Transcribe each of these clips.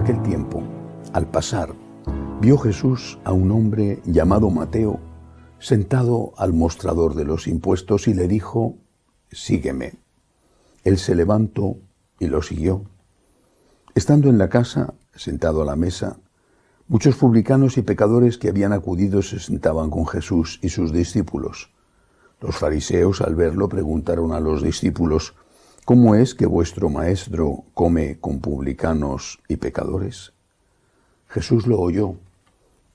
aquel tiempo, al pasar, vio Jesús a un hombre llamado Mateo sentado al mostrador de los impuestos y le dijo: «Sígueme». Él se levantó y lo siguió. Estando en la casa, sentado a la mesa, muchos publicanos y pecadores que habían acudido se sentaban con Jesús y sus discípulos. Los fariseos, al verlo, preguntaron a los discípulos: «¿Cómo es que vuestro maestro come con publicanos y pecadores?». Jesús lo oyó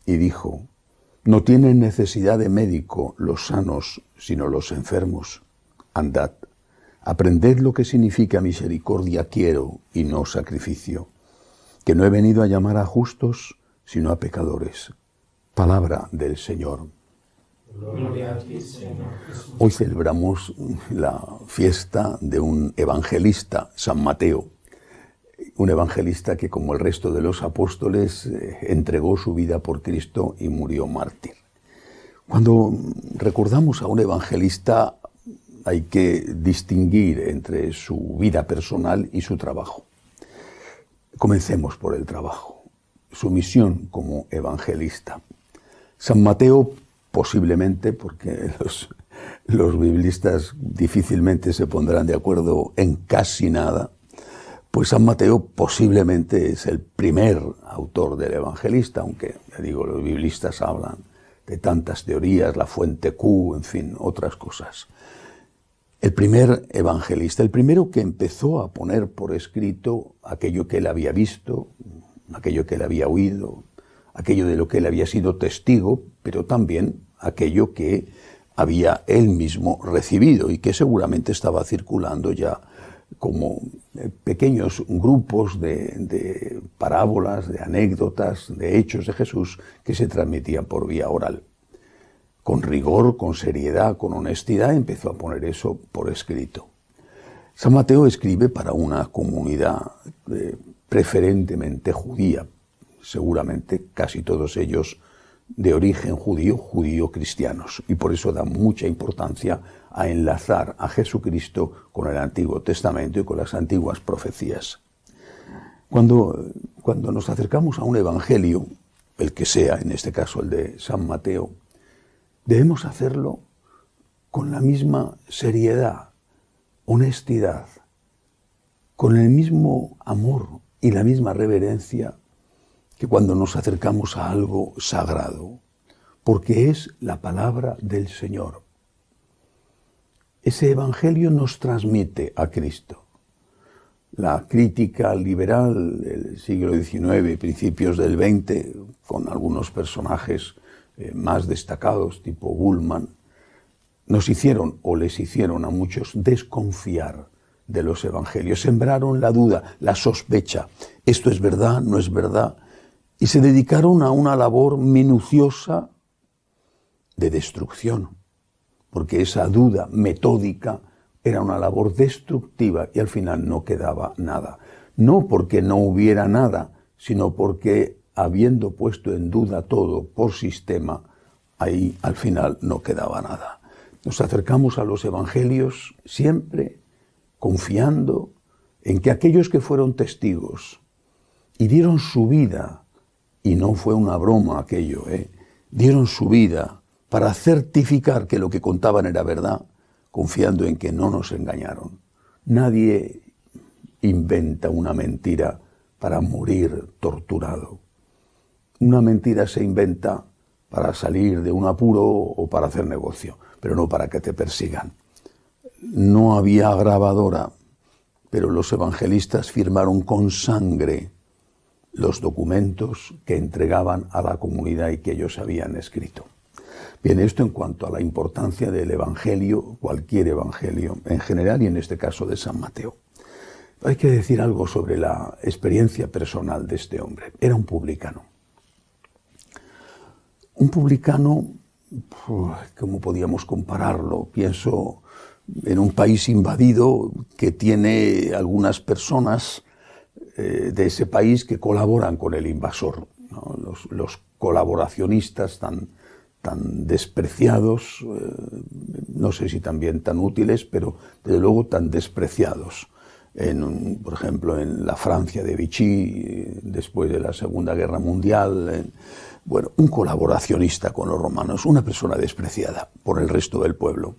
y dijo: «No tienen necesidad de médico los sanos, sino los enfermos. Andad, aprended lo que significa misericordia quiero y no sacrificio, que no he venido a llamar a justos, sino a pecadores». Palabra del Señor. Gloria a ti, Señor Jesús. Hoy celebramos la fiesta de un evangelista, San Mateo, un evangelista que, como el resto de los apóstoles, entregó su vida por Cristo y murió mártir. Cuando recordamos a un evangelista, hay que distinguir entre su vida personal y su trabajo. Comencemos por el trabajo, su misión como evangelista. San Mateo, posiblemente, porque los biblistas difícilmente se pondrán de acuerdo en casi nada, pues San Mateo posiblemente es el primer autor del evangelista, aunque, ya digo, los biblistas hablan de tantas teorías, la fuente Q, en fin, otras cosas. El primer evangelista, el primero que empezó a poner por escrito aquello que él había visto, aquello que él había oído, aquello de lo que él había sido testigo, pero también aquello que había él mismo recibido y que seguramente estaba circulando ya como pequeños grupos de parábolas, de anécdotas, de hechos de Jesús que se transmitían por vía oral. Con rigor, con seriedad, con honestidad, empezó a poner eso por escrito. San Mateo escribe para una comunidad preferentemente judía, seguramente casi todos ellos de origen judío cristianos, y por eso da mucha importancia a enlazar a Jesucristo con el Antiguo Testamento y con las antiguas profecías. Cuando nos acercamos a un evangelio, el que sea, en este caso el de San Mateo, debemos hacerlo con la misma seriedad, honestidad, con el mismo amor y la misma reverencia que cuando nos acercamos a algo sagrado, porque es la palabra del Señor. Ese evangelio nos transmite a Cristo. La crítica liberal del siglo XIX y principios del XX, con algunos personajes más destacados, tipo Bullman, nos hicieron o les hicieron a muchos desconfiar de los evangelios. Sembraron la duda, la sospecha. ¿Esto es verdad? ¿No es verdad? Y se dedicaron a una labor minuciosa de destrucción, porque esa duda metódica era una labor destructiva y al final no quedaba nada. No porque no hubiera nada, sino porque, habiendo puesto en duda todo por sistema, ahí al final no quedaba nada. Nos acercamos a los evangelios siempre confiando en que aquellos que fueron testigos y dieron su vida, y no fue una broma aquello, dieron su vida para certificar que lo que contaban era verdad, confiando en que no nos engañaron. Nadie inventa una mentira para morir torturado. Una mentira se inventa para salir de un apuro o para hacer negocio, pero no para que te persigan. No había grabadora, pero los evangelistas firmaron con sangre los documentos que entregaban a la comunidad y que ellos habían escrito. Bien, esto en cuanto a la importancia del evangelio, cualquier evangelio en general y en este caso de San Mateo. Hay que decir algo sobre la experiencia personal de este hombre. Era un publicano. Un publicano, ¿cómo podíamos compararlo? Pienso en un país invadido que tiene algunas personas de ese país que colaboran con el invasor, ¿no? Los colaboracionistas tan despreciados, no sé si también tan útiles, pero desde luego tan despreciados. por ejemplo, en la Francia de Vichy, después de la Segunda Guerra Mundial. Bueno, un colaboracionista con los romanos, una persona despreciada por el resto del pueblo,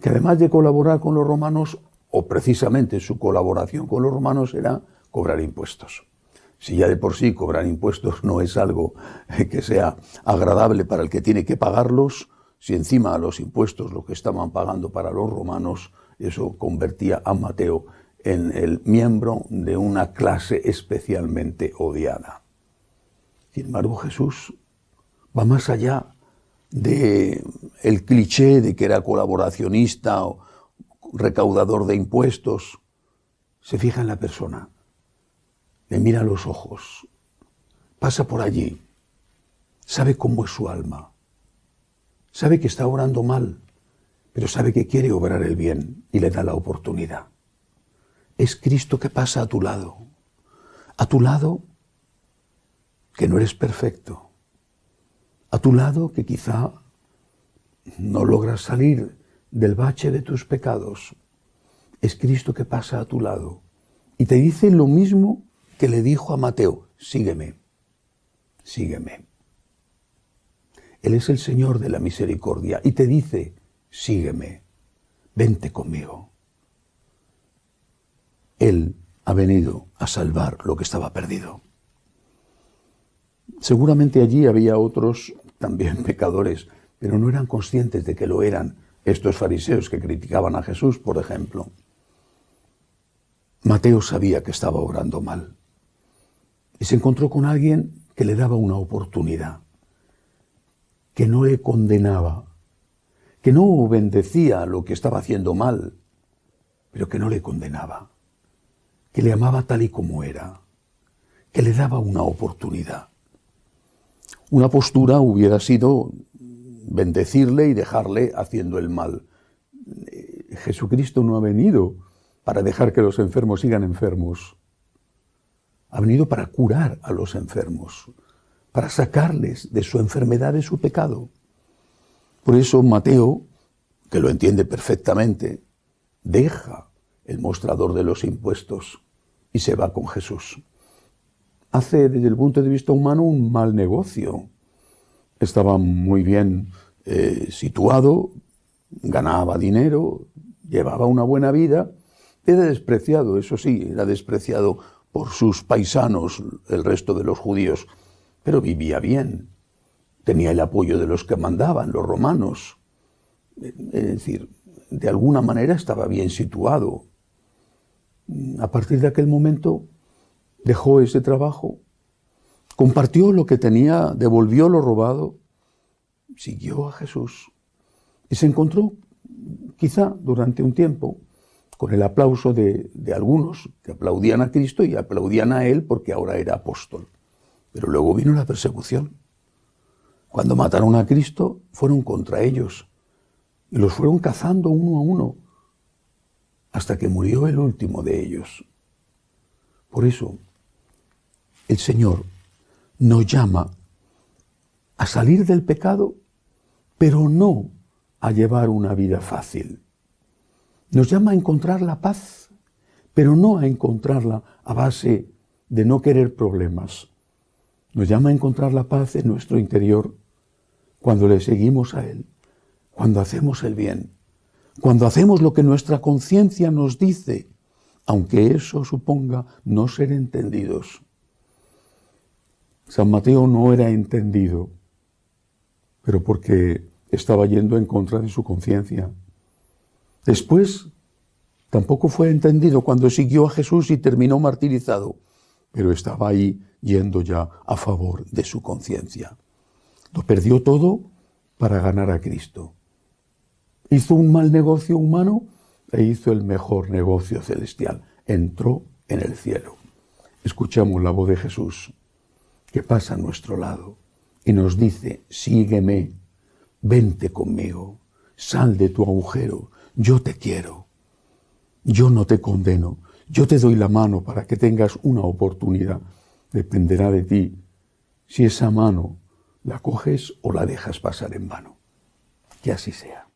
que además de colaborar con los romanos, o precisamente su colaboración con los romanos era cobrar impuestos. Si ya de por sí cobrar impuestos no es algo que sea agradable para el que tiene que pagarlos, si encima los impuestos, lo que estaban pagando para los romanos, eso convertía a Mateo en el miembro de una clase especialmente odiada. Sin embargo, Jesús va más allá del cliché de que era colaboracionista o recaudador de impuestos. Se fija en la persona, le mira a los ojos, pasa por allí, sabe cómo es su alma, sabe que está obrando mal, pero sabe que quiere obrar el bien y le da la oportunidad. Es Cristo que pasa a tu lado que no eres perfecto, a tu lado que quizá no logras salir del bache de tus pecados. Es Cristo que pasa a tu lado y te dice lo mismo que le dijo a Mateo: sígueme, sígueme. Él es el Señor de la misericordia y te dice: sígueme, vente conmigo. Él ha venido a salvar lo que estaba perdido. Seguramente allí había otros también pecadores, pero no eran conscientes de que lo eran. Estos fariseos que criticaban a Jesús, por ejemplo. Mateo sabía que estaba obrando mal y se encontró con alguien que le daba una oportunidad, que no le condenaba, que no bendecía lo que estaba haciendo mal, pero que no le condenaba, que le amaba tal y como era, que le daba una oportunidad. Una postura hubiera sido bendecirle y dejarle haciendo el mal. Jesucristo no ha venido para dejar que los enfermos sigan enfermos. Ha venido para curar a los enfermos, para sacarles de su enfermedad, de su pecado. Por eso Mateo, que lo entiende perfectamente, deja el mostrador de los impuestos y se va con Jesús. Hace, desde el punto de vista humano, un mal negocio. Estaba muy bien situado, ganaba dinero, llevaba una buena vida. Era despreciado, eso sí, era despreciado por sus paisanos, el resto de los judíos, pero vivía bien. Tenía el apoyo de los que mandaban, los romanos. Es decir, de alguna manera estaba bien situado. A partir de aquel momento dejó ese trabajo, compartió lo que tenía, devolvió lo robado, siguió a Jesús y se encontró, quizá durante un tiempo, con el aplauso de algunos que aplaudían a Cristo y aplaudían a él porque ahora era apóstol. Pero luego vino la persecución. Cuando mataron a Cristo, fueron contra ellos y los fueron cazando uno a uno hasta que murió el último de ellos. Por eso, el Señor nos llama a salir del pecado, pero no a llevar una vida fácil. Nos llama a encontrar la paz, pero no a encontrarla a base de no querer problemas. Nos llama a encontrar la paz en nuestro interior cuando le seguimos a Él, cuando hacemos el bien, cuando hacemos lo que nuestra conciencia nos dice, aunque eso suponga no ser entendidos. San Mateo no era entendido, pero porque estaba yendo en contra de su conciencia. Después, tampoco fue entendido cuando siguió a Jesús y terminó martirizado, pero estaba ahí yendo ya a favor de su conciencia. Lo perdió todo para ganar a Cristo. Hizo un mal negocio humano e hizo el mejor negocio celestial. Entró en el cielo. Escuchamos la voz de Jesús que pasa a nuestro lado y nos dice: sígueme, vente conmigo, sal de tu agujero, yo te quiero, yo no te condeno, yo te doy la mano para que tengas una oportunidad. Dependerá de ti si esa mano la coges o la dejas pasar en vano. Que así sea.